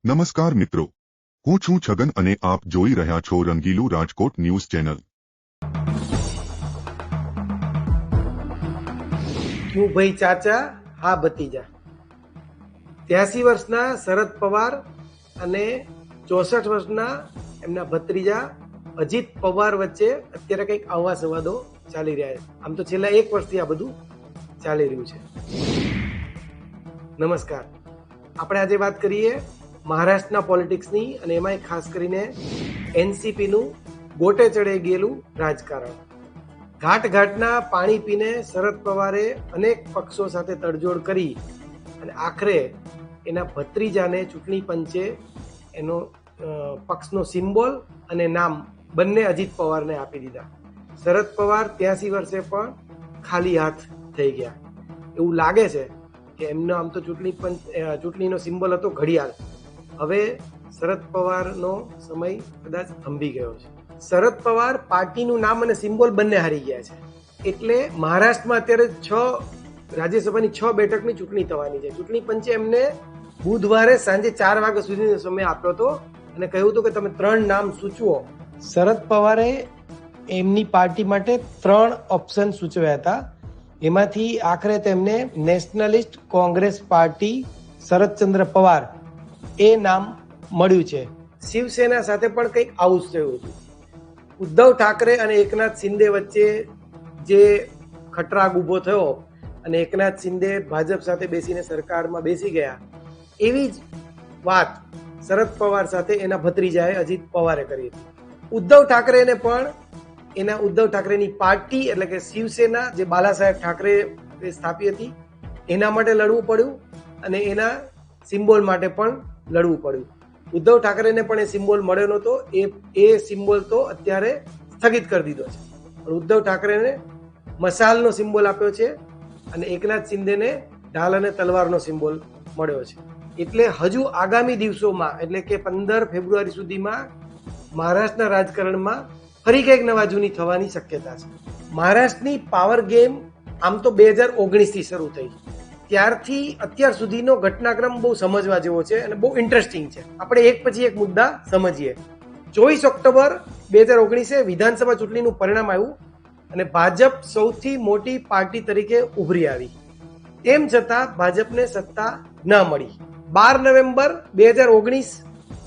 નમસ્કાર મિત્રો, હું છું છગન અને આપ જોઈ રહ્યા છો રંગીલું રાજકોટ ન્યૂઝ ચેનલ। હું ભાઈ ચાચા હા ભતીજા। 83 વર્ષના શરદ પવાર અને 64 વર્ષના એમના ભત્રીજા અજીત પવાર વચ્ચે અત્યારે કંઈક આવા સંવાદો ચાલી રહ્યા છે। આમ તો છેલ્લા 1 વર્ષથી આ બધું ચાલી રહ્યું છે। નમસ્કાર, આપણે આજે વાત કરીએ મહારાષ્ટ્રના પોલિટિક્સની અને એમાંય ખાસ કરીને એનસીપીનું ગોટે ચડે ગયેલું રાજકારણ। ઘાટના પાણી પીને શરદ પવારે અનેક પક્ષો સાથે તડજોડ કરી અને આખરે એના ભત્રીજાને ચૂંટણી પંચે એનો પક્ષનો સિમ્બોલ અને નામ બંને અજીત પવારને આપી દીધા। શરદ પવાર 83 વર્ષે પણ ખાલી હાથ થઈ ગયા। એવું લાગે છે કે એમનો આમ તો ચૂંટણીનો સિમ્બોલ હતો ઘડિયાળ, હવે શરદ પવારનો સમય કદાચ થંભી ગયો છે। શરદ પવાર પાર્ટીનું નામ અને સિમ્બોલ બંને હારી ગયા છે, એટલે મહારાષ્ટ્રમાં અત્યારે 6 રાજ્યસભાની 6 બેઠકની ચૂંટણી થવાની છે। ચૂંટણી પંચે એમને બુધવારે સાંજે 4 વાગ્યા સુધીનો સમય આપ્યો હતો અને કહ્યું હતું કે તમે 3 નામ સૂચવો। શરદ પવારે એમની પાર્ટી માટે 3 ઓપ્શન સૂચવ્યા હતા, એમાંથી આખરે તેમને નેશનલિસ્ટ કોંગ્રેસ પાર્ટી શરદચંદ્ર પવાર એ નામ મળ્યું છે। શિવસેના સાથે પણ કંઈક આવું જ થયું હતું। ઉદ્ધવ ઠાકરે અને એકનાથ શિંદે વચ્ચે જે ખટરાગ ઊભો થયો અને એકનાથ શિંદે ભાજપ સાથે બેસીને સરકારમાં બેસી ગયા, એવી જ વાત શરદ પવાર સાથે એના ભત્રીજાએ અજીત પવારે કરી હતી। ઉદ્ધવ ઠાકરેને પણ એના ઉદ્ધવ ઠાકરેની પાર્ટી એટલે કે શિવસેના જે બાલા સાહેબ ઠાકરે સ્થાપી હતી એના માટે લડવું પડ્યું અને એના સિમ્બોલ માટે પણ લડવું પડ્યું। ઉદ્ધવ ઠાકરેને પણ એ સિમ્બોલ મળ્યો નહોતો, એ સિમ્બોલ તો અત્યારે સ્થગિત કરી દીધો છે, પણ ઉદ્ધવ ઠાકરેને મશાલનો સિમ્બોલ આપ્યો છે અને એકનાથ શિંદેને ઢાલ અને તલવારનો સિમ્બોલ મળ્યો છે। એટલે હજુ આગામી દિવસોમાં એટલે કે 15 ફેબ્રુઆરી સુધીમાં મહારાષ્ટ્રના રાજકારણમાં ફરી કંઈક નવા જૂની થવાની શક્યતા છે। મહારાષ્ટ્રની પાવર ગેમ આમ તો 2019 થી શરૂ થઈ, ત્યારથી અત્યાર સુધીનો ઘટનાક્રમ બહુ સમજવા જેવો છે અને બહુ ઇન્ટરેસ્ટિંગ છે। આપણે એક પછી એક મુદ્દા સમજીએ। 24 ઓક્ટોબર 2019 વિધાનસભા ચૂંટણીનું પરિણામ આવ્યું અને ભાજપ સૌથી મોટી પાર્ટી તરીકે ઉભરી આવી, તેમ છતાં ભાજપને સત્તા ન મળી। 12 નવેમ્બર 2019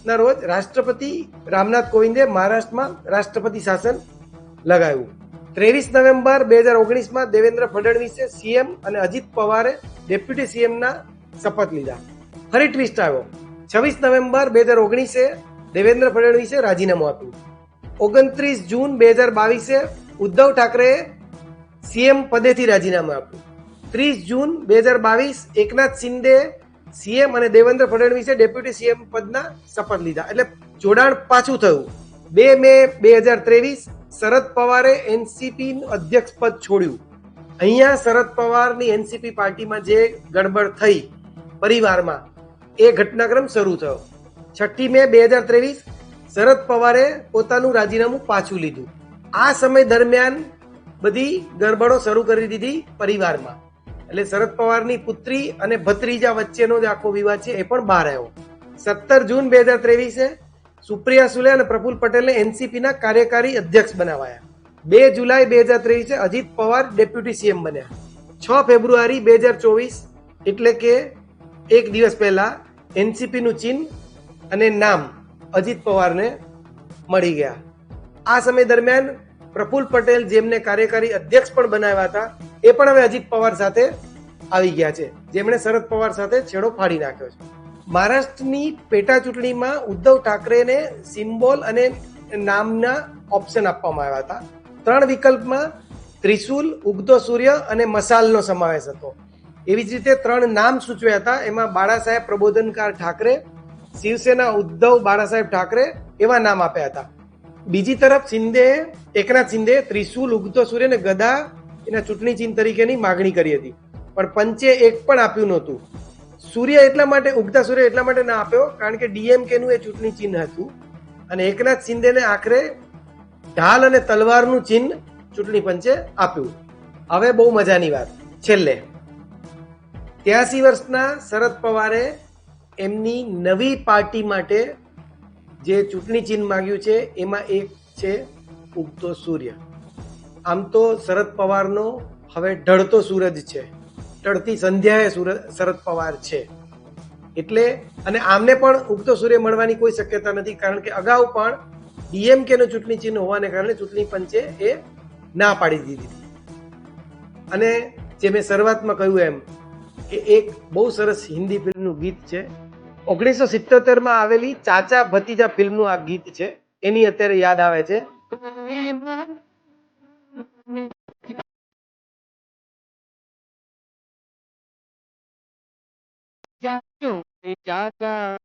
ના રોજ રાષ્ટ્રપતિ રામનાથ કોવિંદે મહારાષ્ટ્રમાં રાષ્ટ્રપતિ શાસન લગાવ્યું। 23 નવેમ્બર 2019માં દેવેન્દ્ર ફડણવીસે સીએમ અને અજીત પવારે ડેપ્યુટી સીએમના શપથ લીધા। ફરી ટ્વિસ્ટ આવ્યો। 26 નવેમ્બર 2019 દેવેન્દ્ર ફડણવીસે રાજીનામું આપ્યું। 29 જૂન 2022 ઉદ્ધવ ઠાકરેએ સીએમ પદેથી રાજીનામું આપ્યું। 30 જૂન 2022 એકનાથ શિંદે સીએમ અને દેવેન્દ્ર ફડણવીસે ડેપ્યુટી સીએમ પદના શપથ લીધા, એટલે જોડાણ પાછું થયું। 2 મે 2023 શરદ પવારે એનસીપી અધ્યક્ષ પદ છોડ્યું। અહીંયા શરદ પવારની એનસીપી પાર્ટીમાં જે ગડબડ થઈ પરિવારમાં, એ ઘટનાક્રમ શરૂ થયો। 6 મે 2023 શરદ પવારે પોતાનું રાજીનામું પાછું લીધું। આ સમય દરમિયાન બધી ગડબડો શરૂ કરી દીધી પરિવારમાં, એટલે શરદ પવારની પુત્રી અને ભત્રીજા વચ્ચેનો જે આખો વિવાદ છે એ પણ બહાર આવ્યો। 17 જૂન 2023 સુપ્રિયા સુલે અને પ્રફુલ્લ પટેલને એનસીપીના કાર્યકારી અધ્યક્ષ બનાવાયા। 2 જુલાઈ 2023 અજીત પવાર ડેપ્યુટી સીએમ બન્યા। 6 ફેબ્રુઆરી 2024 એટલે કે એક દિવસ પહેલા એનસીપીનું ચિહ્ન અને નામ અજીત પવારને મળી ગયા। આ સમય દરમિયાન પ્રફુલ્લ પટેલ જેમને કાર્યકારી અધ્યક્ષ પણ બનાવ્યા હતા એ પણ હવે અજીત પવાર સાથે આવી ગયા છે, જેમણે શરદ પવાર સાથે છેડો ફાડી નાખ્યો છે। મહારાષ્ટ્રની પેટા ચૂંટણીમાં ઉદ્ધવ ઠાકરેને સિમ્બોલ અને નામના ઓપ્શન આપવામાં આવ્યા હતા। 3 વિકલ્પમાં ત્રિશુલ, ઉગતો સૂર્ય અને મશાલનો સમાવેશ હતો। એવી જ રીતે 3 નામ સૂચવ્યા હતા, એમાં બાળા સાહેબ પ્રબોધનકાર ઠાકરે, શિવસેના ઉદ્ધવ બાળા સાહેબ ઠાકરે એવા નામ આપ્યા હતા। બીજી તરફ એકનાથ શિંદે ત્રિશુલ, ઉગતો સૂર્ય અને ગદા એના ચૂંટણી ચિહ્ન તરીકેની માગણી કરી હતી, પણ પંચે એક પણ આપ્યું નહોતું। ઉગતા સૂર્ય એટલા માટે ના આપ્યો કારણ કે ડીએમકે નું એ ચૂંટણી ચિહ્ન હતું અને એકનાથ શિંદેને આખરે ઢાલ અને તલવારનું ચિહ્ન ચૂંટણી પંચે આપ્યું। હવે બહુ મજાની વાત, છેલ્લે 83 વર્ષના શરદ પવારે એમની નવી પાર્ટી માટે જે ચૂંટણી ચિહ્ન માંગ્યું છે એમાં એક છે ઉગતો સૂર્ય. આમ તો શરદ પવારનો હવે ઢળતો સૂરજ છે, ઢળતી સંધ્યાએ શરદ પવાર છે. એટલે અને આમને પણ ઉગતો સૂર્ય મળવાની કોઈ શક્યતા નથી, કારણ કે અગાઉ પણ ડીએમકે નું ચૂંટણી ચિહ્ન હોવાને કારણે ચૂંટણી પંચે એ ના પાડી દીધી હતી. અને જે મેં શરૂઆતમાં કહ્યું એમ કે એક બહુ સરસ હિન્દી ફિલ્મનું ગીત છે, 1977માં આવેલી ચાચા ભતીજા ફિલ્મનું આ ગીત છે, એની અત્યારે યાદ આવે છે. ચાચા